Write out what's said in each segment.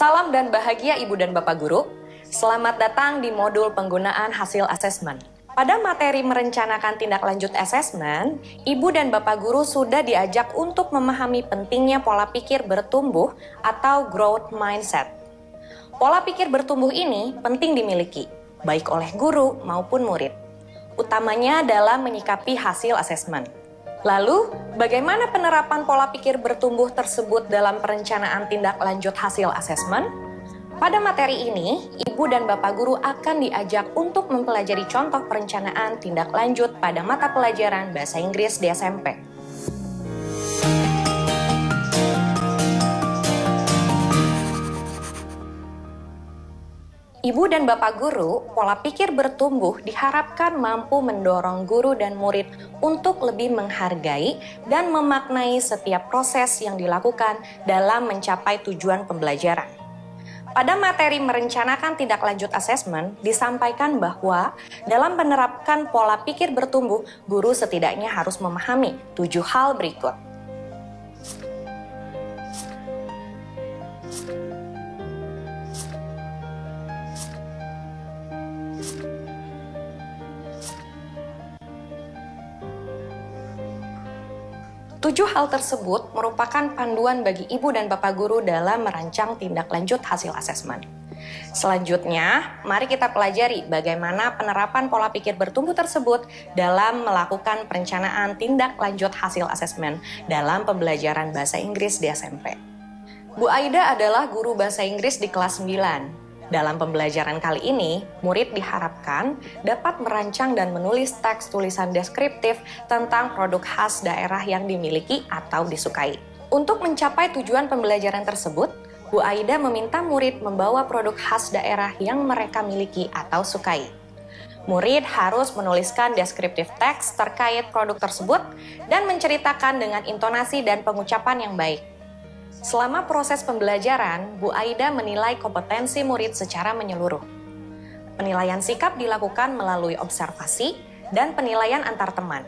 Salam dan bahagia Ibu dan Bapak Guru. Selamat datang di modul penggunaan hasil asesmen. Pada materi merencanakan tindak lanjut asesmen, Ibu dan Bapak Guru sudah diajak untuk memahami pentingnya pola pikir bertumbuh atau growth mindset. Pola pikir bertumbuh ini penting dimiliki, baik oleh guru maupun murid. Utamanya dalam menyikapi hasil asesmen. Lalu, bagaimana penerapan pola pikir bertumbuh tersebut dalam perencanaan tindak lanjut hasil asesmen? Pada materi ini, Ibu dan Bapak Guru akan diajak untuk mempelajari contoh perencanaan tindak lanjut pada mata pelajaran Bahasa Inggris di SMP. Ibu dan Bapak Guru, pola pikir bertumbuh diharapkan mampu mendorong guru dan murid untuk lebih menghargai dan memaknai setiap proses yang dilakukan dalam mencapai tujuan pembelajaran. Pada materi merencanakan tindak lanjut asesmen, disampaikan bahwa dalam menerapkan pola pikir bertumbuh, guru setidaknya harus memahami 7 hal berikut. Tujuh hal tersebut merupakan panduan bagi Ibu dan Bapak Guru dalam merancang tindak lanjut hasil asesmen. Selanjutnya, mari kita pelajari bagaimana penerapan pola pikir bertumbuh tersebut dalam melakukan perencanaan tindak lanjut hasil asesmen dalam pembelajaran Bahasa Inggris di SMP. Bu Aida adalah guru Bahasa Inggris di kelas 9. Dalam pembelajaran kali ini, murid diharapkan dapat merancang dan menulis teks tulisan deskriptif tentang produk khas daerah yang dimiliki atau disukai. Untuk mencapai tujuan pembelajaran tersebut, Bu Aida meminta murid membawa produk khas daerah yang mereka miliki atau sukai. Murid harus menuliskan deskriptif teks terkait produk tersebut dan menceritakan dengan intonasi dan pengucapan yang baik. Selama proses pembelajaran, Bu Aida menilai kompetensi murid secara menyeluruh. Penilaian sikap dilakukan melalui observasi dan penilaian antar teman.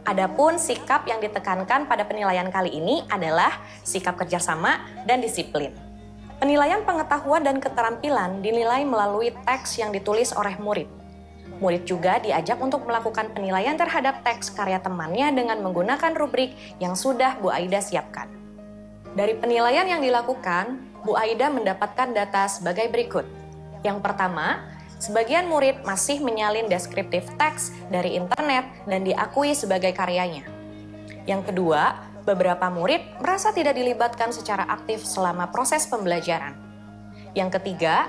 Adapun sikap yang ditekankan pada penilaian kali ini adalah sikap kerjasama dan disiplin. Penilaian pengetahuan dan keterampilan dinilai melalui teks yang ditulis oleh murid. Murid juga diajak untuk melakukan penilaian terhadap teks karya temannya dengan menggunakan rubrik yang sudah Bu Aida siapkan. Dari penilaian yang dilakukan, Bu Aida mendapatkan data sebagai berikut. Yang pertama, sebagian murid masih menyalin deskriptif teks dari internet dan diakui sebagai karyanya. Yang kedua, beberapa murid merasa tidak dilibatkan secara aktif selama proses pembelajaran. Yang ketiga,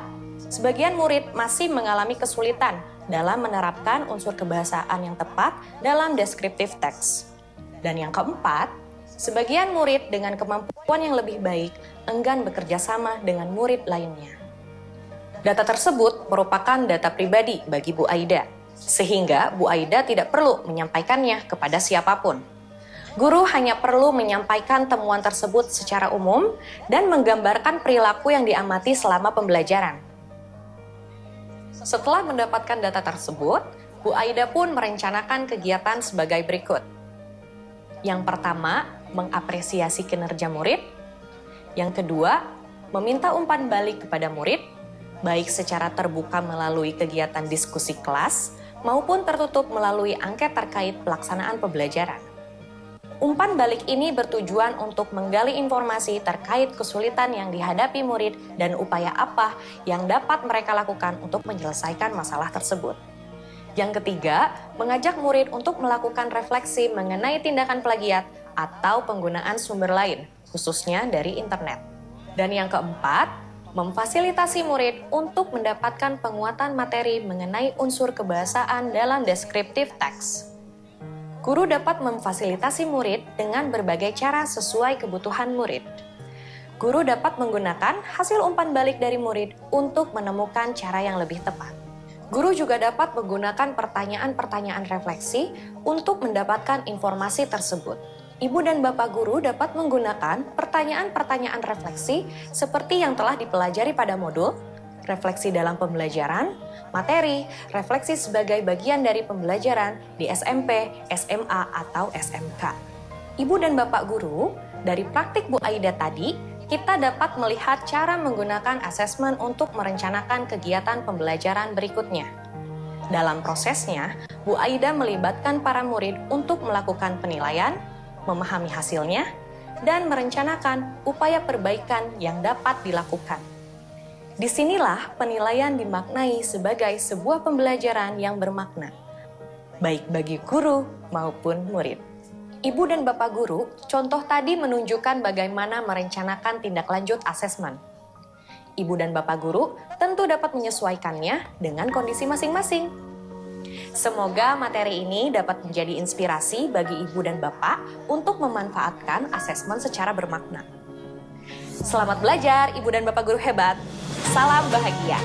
sebagian murid masih mengalami kesulitan dalam menerapkan unsur kebahasaan yang tepat dalam deskriptif teks. Dan yang keempat, sebagian murid dengan kemampuan yang lebih baik enggan bekerja sama dengan murid lainnya. Data tersebut merupakan data pribadi bagi Bu Aida, sehingga Bu Aida tidak perlu menyampaikannya kepada siapapun. Guru hanya perlu menyampaikan temuan tersebut secara umum dan menggambarkan perilaku yang diamati selama pembelajaran. Setelah mendapatkan data tersebut, Bu Aida pun merencanakan kegiatan sebagai berikut. Yang pertama, mengapresiasi kinerja murid. Yang kedua, meminta umpan balik kepada murid, baik secara terbuka melalui kegiatan diskusi kelas maupun tertutup melalui angket terkait pelaksanaan pembelajaran. Umpan balik ini bertujuan untuk menggali informasi terkait kesulitan yang dihadapi murid dan upaya apa yang dapat mereka lakukan untuk menyelesaikan masalah tersebut. Yang ketiga, mengajak murid untuk melakukan refleksi mengenai tindakan plagiat atau penggunaan sumber lain, khususnya dari internet. Dan yang keempat, memfasilitasi murid untuk mendapatkan penguatan materi mengenai unsur kebahasaan dalam deskriptif teks. Guru dapat memfasilitasi murid dengan berbagai cara sesuai kebutuhan murid. Guru dapat menggunakan hasil umpan balik dari murid untuk menemukan cara yang lebih tepat. Guru juga dapat menggunakan pertanyaan-pertanyaan refleksi untuk mendapatkan informasi tersebut. Ibu dan Bapak Guru dapat menggunakan pertanyaan-pertanyaan refleksi seperti yang telah dipelajari pada modul, refleksi dalam pembelajaran, materi, refleksi sebagai bagian dari pembelajaran di SMP, SMA, atau SMK. Ibu dan Bapak Guru, dari praktik Bu Aida tadi, kita dapat melihat cara menggunakan asesmen untuk merencanakan kegiatan pembelajaran berikutnya. Dalam prosesnya, Bu Aida melibatkan para murid untuk melakukan penilaian, memahami hasilnya, dan merencanakan upaya perbaikan yang dapat dilakukan. Disinilah penilaian dimaknai sebagai sebuah pembelajaran yang bermakna, baik bagi guru maupun murid. Ibu dan Bapak Guru, contoh tadi menunjukkan bagaimana merencanakan tindak lanjut asesmen. Ibu dan Bapak Guru tentu dapat menyesuaikannya dengan kondisi masing-masing. Semoga materi ini dapat menjadi inspirasi bagi Ibu dan Bapak untuk memanfaatkan asesmen secara bermakna. Selamat belajar, Ibu dan Bapak Guru hebat. Salam bahagia.